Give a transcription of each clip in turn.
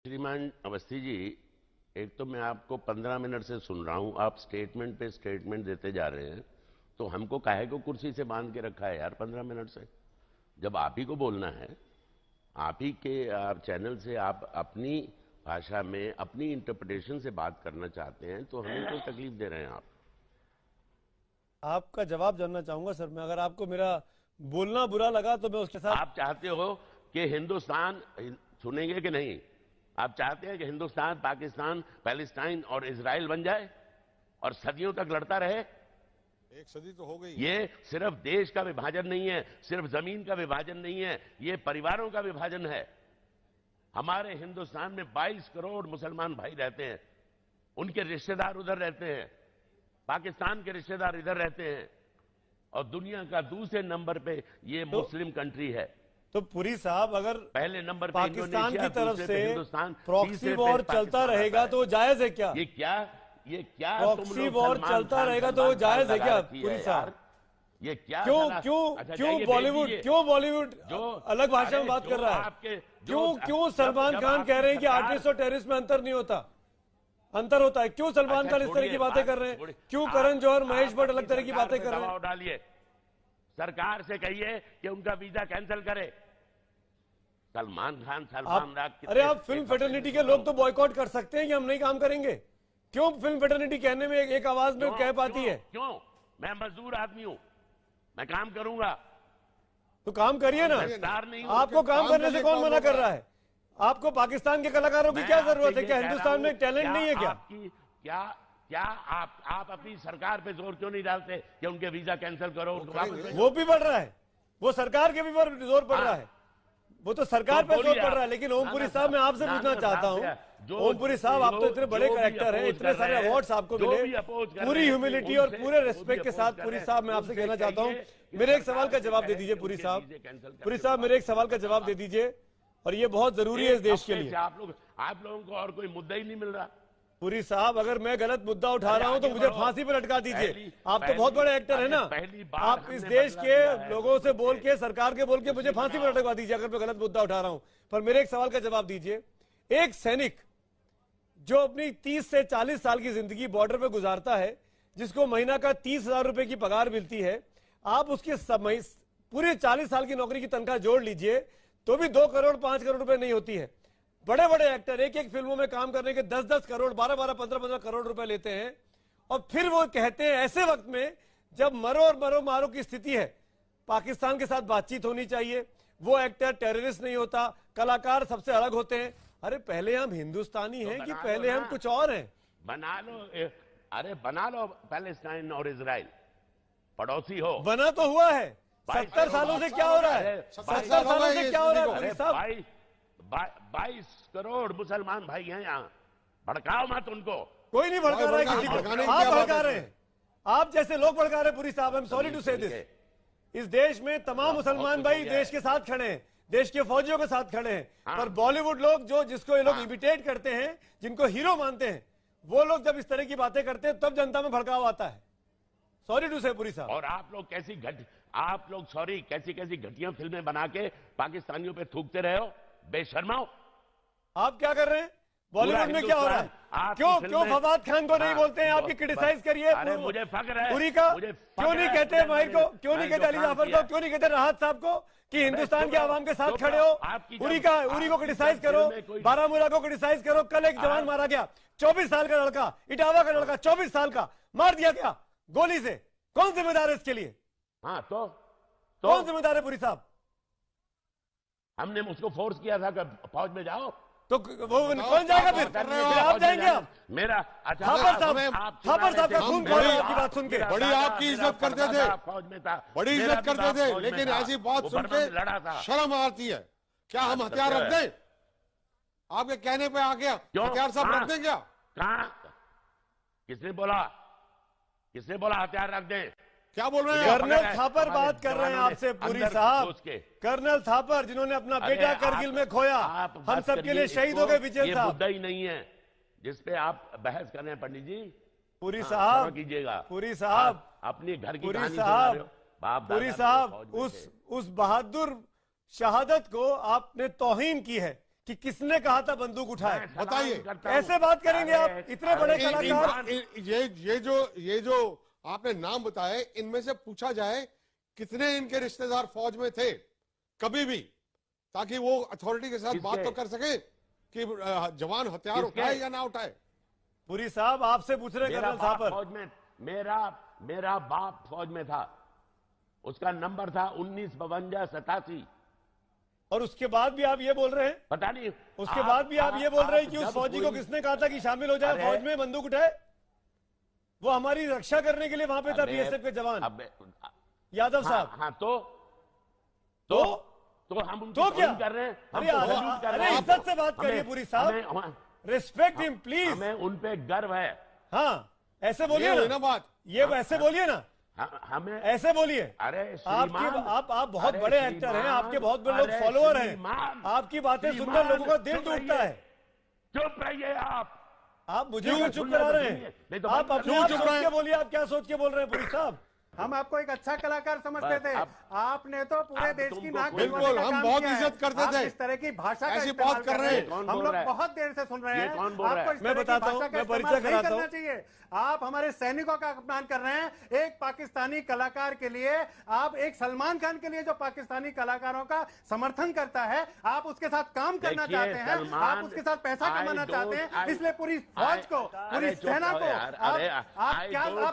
श्रीमान अवस्थी जी, एक तो मैं आपको 15 मिनट से सुन रहा हूं, आप स्टेटमेंट पे स्टेटमेंट देते जा रहे हैं, तो हमको काहे को कुर्सी से बांध के रखा है यार 15 मिनट से। जब आप ही को बोलना है, आप ही के चैनल से आप अपनी भाषा में अपनी इंटरप्रिटेशन से बात करना चाहते हैं, तो हमें कोई तकलीफ दे रहे हैं आप। आपका जवाब जानना चाहूंगा सर मैं, अगर आपको मेरा बोलना बुरा लगा तो मैं उसके साथ। आप चाहते हो कि हिंदुस्तान सुनेंगे कि नहीं? आप चाहते हैं कि हिंदुस्तान, पाकिस्तान, पैलेस्टाइन और इजराइल बन जाए और सदियों तक लड़ता रहे? एक सदी तो हो गई। ये सिर्फ देश का विभाजन नहीं है, सिर्फ जमीन का विभाजन नहीं है, ये परिवारों का विभाजन है। हमारे हिंदुस्तान में 22 करोड़ मुसलमान भाई रहते हैं, उनके रिश्तेदार उधर रहते हैं, पाकिस्तान के रिश्तेदार इधर रहते हैं, और दुनिया का दूसरे नंबर पे ये मुस्लिम कंट्री है। तो पुरी साहब, अगर पहले नंबर पे पाकिस्तान की तरफ से हिंदुस्तान, प्रॉक्सी वॉर चलता रहेगा तो जायज है क्या? ये क्या प्रॉक्सी वॉर चलता रहेगा तो जायज है क्या पुरी साहब? ये क्या? क्यों बॉलीवुड जो अलग भाषा में बात कर रहा है? क्यों सलमान खान कह रहे हैं कि आर्टिस्ट और टेररिस्ट में अंतर नहीं होता? अंतर होता है। क्यों सलमान खान इस तरह की बातें कर रहे हैं? क्यों करण जौहर, महेश भट्ट अलग तरह की बातें कर रहे हैं? डालिए, सरकार से कहिए कि उनका वीजा कैंसिल करे। सलमान खान, अरे आप फिल्म फेटर्निटी के लोग तो बॉयकॉट कर सकते हैं कि हम नहीं काम करेंगे। क्यों फिल्म फेटर्निटी कहने में एक आवाज में कह पाती है? क्यों? मैं मजदूर आदमी हूं, मैं काम करूंगा। तो काम करिए ना। आपको काम करने से कौन मना कर रहा है? आपको पाकिस्तान के कलाकारों की क्या जरूरत है? क्या हिंदुस्तान में टैलेंट नहीं है क्या? क्या आप अपनी सरकार पे जोर क्यों नहीं डालते कि उनके वीजा कैंसिल करो? वो भी बढ़ रहा है, वो सरकार के भी पर जोर पड़ रहा है, वो तो सरकार पे जोर पड़ रहा है। लेकिन ओमपुरी साहब, मैं आपसे पूछना चाहता हूं, ओमपुरी साहब, आप तो इतने बड़े कैरेक्टर हैं, इतने सारे अवार्ड्स आपको मिले, पूरी ह्यूमिलिटी और पूरे रिस्पेक्ट के साथ पुरी साहब मैं आपसे कहना चाहता हूं, मेरे एक सवाल का जवाब दे दीजिए पुरी साहब। पुरी साहब, मेरे एक सवाल का जवाब दे दीजिए, और ये बहुत जरूरी है इस देश के लिए। आप लोगों को और कोई मुद्दा ही नहीं मिल रहा। पुरी साहब, अगर मैं गलत मुद्दा उठा रहा हूं तो मुझे फांसी पर लटका दीजिए। आप तो बहुत बड़े एक्टर है ना, आप इस देश के लोगों से बोल के, सरकार के बोल के मुझे फांसी पर लटका दीजिए अगर मैं गलत मुद्दा उठा रहा हूं। पर मेरे एक सवाल का जवाब दीजिए। एक सैनिक जो अपनी 30 से 40 साल की जिंदगी बॉर्डर पर गुजारता है, जिसको महीना का 30,000 रुपए की पगार मिलती है, आप उसके पूरे 40 साल की नौकरी की तनख्वाह जोड़ लीजिए तो भी 2 करोड़ 5 करोड़ रुपए नहीं होती है। बड़े बड़े एक्टर एक एक फिल्मों में काम करने के 10-10 करोड़, 12-12, 15-15 करोड़ रुपए लेते हैं, और फिर वो कहते हैं ऐसे वक्त में जब मरो और मरो मारो की स्थिति है, पाकिस्तान के साथ बातचीत होनी चाहिए, वो एक्टर टेररिस्ट नहीं होता, कलाकार सबसे अलग होते हैं। अरे पहले हम हिंदुस्तानी हैं कि पहले हम कुछ और हैं? बना लो, अरे बना लो पैलेस्टाइन और इजराइल, पड़ोसी हो। बना तो हुआ है। 70 सालों से क्या हो रहा है? 70 सालों से क्या हो रहा है? 22 करोड़ मुसलमान भाई हैं यहाँ, भड़काओ मत उनको। कोई नहीं भड़का रहा है किसी को, आप भड़का रहे हैं, आप जैसे लोग भड़का रहे हैं। पुरी साहब, आई एम सॉरी टू से दिस, इस देश में तमाम मुसलमान भाई देश के साथ खड़े हैं, देश के फौजियों के साथ खड़े हैं, पर बॉलीवुड लोग जिसको ये लोग इमिटेट करते हैं, जिनको हीरो मानते हैं, वो लोग जब इस तरह की बातें करते हैं तब जनता में भड़काव आता है। सॉरी टू से पुरी साहब। और आप लोग कैसी घटिया फिल्में बना के पाकिस्तानियों पे थूकते रहे हो, बेशर्माओ। आप क्या कर रहे हैं? बॉलीवुड में क्या हो रहा है? क्यों फवाद खान को नहीं बोलते हैं? आपकी क्रिटिसाइज करिए। मुझे फख्र है पुरी का। क्यों नहीं कहते माहिर को? क्यों नहीं कहते अली जाफर को? क्यों नहीं कहते राहत साहब को कि हिंदुस्तान के आवाम के साथ खड़े हो? उरी को क्रिटिसाइज करो, बारामूला को क्रिटिसाइज करो। कल एक जवान मारा गया, 24 साल का लड़का, इटावा का लड़का, 24 साल का मार दिया गया गोली से। कौन जिम्मेदार है इसके लिए? हाँ, तो कौन जिम्मेदार है पुरी साहब? हमने उसको फोर्स किया था कि फौज में जाओ, तो वो कौन जाएगा? फिर आप जाएंगे? आप मेरा थापर साहब का खून खोल रहा है आपकी बात सुन के। बड़ी आपकी इज्जत करते थे, फौज में था, बड़ी इज्जत करते थे, लेकिन ऐसी बात सुन के शर्म आती है। क्या हम हथियार रख दें? आपके कहने पे आ गया हथियार सब रख दें क्या? कहां? किसने बोला हथियार रख दें? क्या बोल रहे हैं? कर्नल थापर बात कर रहे हैं आपसे पुरी साहब। कर्नल थापर, जिन्होंने अपना बेटा करगिल में खोया, हम सबके लिए शहीद हो गए विजय साहब। मुद्दा ही नहीं है जिसपे आप बहस कर रहे हैं पंडित जी। पुरी साहब कीजिएगा। पुरी साहब, अपनी घर की पुरी साहब, पुरी साहब, उस बहादुर शहादत को आपने तौहीन की है कि किसने कहा था बंदूक उठाए? बताइए, ऐसे बात करेंगे आप? इतने बड़े कलाकार। ये जो आपने नाम बताए, इनमें से पूछा जाए कितने इनके रिश्तेदार फौज में थे कभी भी, ताकि वो अथॉरिटी के साथ बात तो कर सके कि जवान हथियार उठाए या ना उठाए। पुरी साहब आपसे पूछ रहे कर्नल थापर। फौज में मेरा बाप फौज में था, उसका नंबर था 1952-87। और उसके बाद भी आप ये बोल रहे हैं? पता नहीं, उसके बाद भी आप ये बोल रहे हैं कि उस फौजी को किसने कहा था कि शामिल हो जाए फौज में, बंदूक उठाए? वो हमारी रक्षा करने के लिए वहां पे था, बीएसएफ के जवान यादव साहब। हाँ, तो हम तो क्या कर रहे हैं? अरे इज्जत से बात करिए पुरी साहब, रिस्पेक्ट हिम प्लीज। हमें उन पे गर्व है। हाँ ऐसे बोलिए ना बात, ये ऐसे बोलिए ना, हमें ऐसे बोलिए। अरे आप बहुत बड़े एक्टर हैं, आपके बहुत बड़े लोग फॉलोअर हैं, आपकी बातें सुनकर लोगों का दिल टूटता है। चुप रहिए आप मुझे क्यों चुप करा रहे हैं? आप अपने आप सोच के बोलिए, आप क्या सोच के बोल रहे हैं पुरी साहब? हम आपको एक अच्छा कलाकार समझते थे, आपने तो पूरे देश की नाक बिल्कुल, हम बहुत इज्जत करते थे। इस तरह की भाषा ऐसी बात कर रहे हैं, हम लोग बहुत देर से सुन रहे हैं। आपको मैं बताता हूं, मैं परिचय कराता हूं। चाहिए। आप हमारे सैनिकों का अपमान कर रहे हैं। एक पाकिस्तानी कलाकार के लिए, आप एक सलमान खान के लिए जो पाकिस्तानी कलाकारों का समर्थन करता है, आप उसके साथ काम करना चाहते हैं, आप उसके साथ पैसा कमाना चाहते हैं, इसलिए पूरी फौज को, पूरी सेना को आप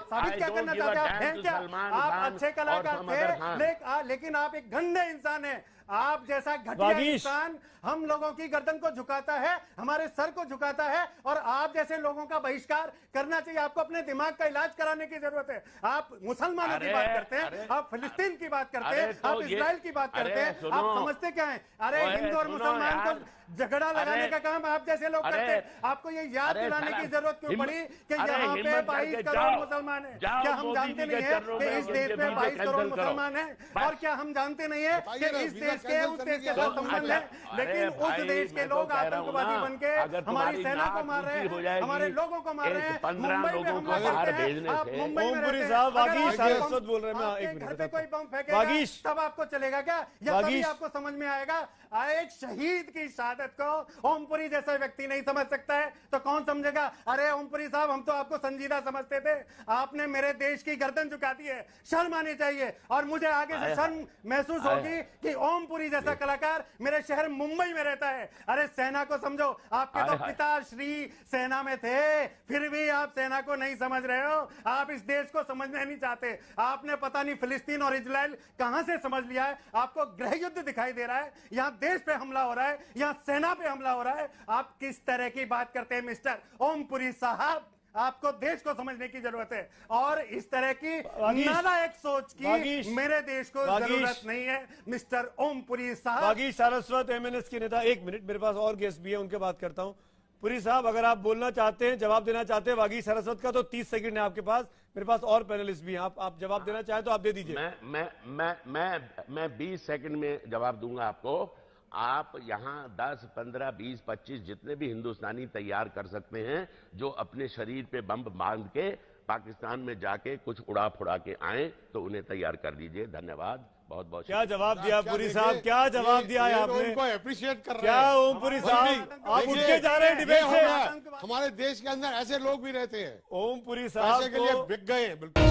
साबित क्या करना चाहते हैं? आप अच्छे कलाकार थे, लेकिन आप एक गंदे इंसान हैं। आप जैसा घटिया इंसान हम लोगों की गर्दन को झुकाता है, हमारे सर को झुकाता है, और आप जैसे लोगों का बहिष्कार करना चाहिए। आपको अपने दिमाग का इलाज कराने की जरूरत है। आप मुसलमानों की बात करते हैं, आप फिलिस्तीन की बात करते हैं, आप इजराइल की बात करते हैं, आप समझते क्या है? अरे हिंदू और मुसलमान को झगड़ा लगाने का काम आप जैसे लोग करते हैं। आपको ये याद दिलाने की जरूरत क्यों पड़ी कि यहाँ पे 22 करोड़ मुसलमान हैं? क्या हम जानते नहीं है कि इस देश में 22 करोड़ मुसलमान हैं? और क्या हम जानते नहीं है कि इस देश के उस देश के साथ संबंध है? लेकिन उस देश के लोग आतंकवादी बन के हमारी सेना को मार रहे हैं, हमारे लोगों को मार रहे हैं, मुंबई में हमला करते हैं। आप मुंबई में रहते हैं, बोल रहे हैं, एक घर पे कोई बम फेंकेगा तब आपको चलेगा क्या? या तभी आपको समझ में आएगा? एक शहीद की शहादत को ओमपुरी जैसा व्यक्ति नहीं समझ सकता है तो कौन समझेगा? अरे ओमपुरी साहब, हम तो आपको संजीदा समझते थे, आपने मेरे देश की गर्दन झुका दी है। शर्म आनी चाहिए, और मुझे आगे से शर्म महसूस होगी कि ओमपुरी जैसा कलाकार मेरे शहर मुंबई में रहता है। अरे सेना को समझो, आपके तो पिता श्री सेना में थे, फिर भी आप सेना को नहीं समझ रहे हो। आप इस देश को समझना नहीं चाहते। आपने पता नहीं फिलिस्तीन और इजराइल कहां से समझ लिया है। आपको गृह युद्ध दिखाई दे रहा है, यहां देश पे हमला हो रहा है, यहां सेना पे हमला हो रहा है। आप किस तरह की बात करते हैं मिस्टर ओमपुरी साहब? आपको देश को समझने की जरूरत है, और इस तरह की नालायक सोच की मेरे देश को जरूरत नहीं है मिस्टर ओमपुरी साहब। वागीश सारस्वत एमएनएस के नेता, एक मिनट, मेरे पास और गेस्ट भी है, उनके बात करता हूं। पुरी साहब, अगर आप बोलना चाहते हैं, जवाब देना चाहते हैं वागीश सारस्वत का, तो 30 सेकंड है आपके पास। मेरे पास और पैनलिस्ट भी हैं, आप जवाब देना चाहें तो आप दे दीजिए। मैं 20 सेकंड में जवाब दूंगा आपको। आप यहां 10, 15, 20, 25 जितने भी हिंदुस्तानी तैयार कर सकते हैं जो अपने शरीर पे बम बांध के पाकिस्तान में जाके कुछ उड़ा फुड़ा के आए, तो उन्हें तैयार कर दीजिए। धन्यवाद, बहुत बहुत। क्या जवाब दिया पुरी साहब, क्या जवाब दिया है आपने? उनको अप्रिशिएट कर रहे हैं क्या ओमपुरी साहब, आप उठ के जा रहे हैं डिबेट से? हमारे देश के अंदर ऐसे लोग भी रहते हैं, ओमपुरी साहब के लिए बिक गए बिल्कुल।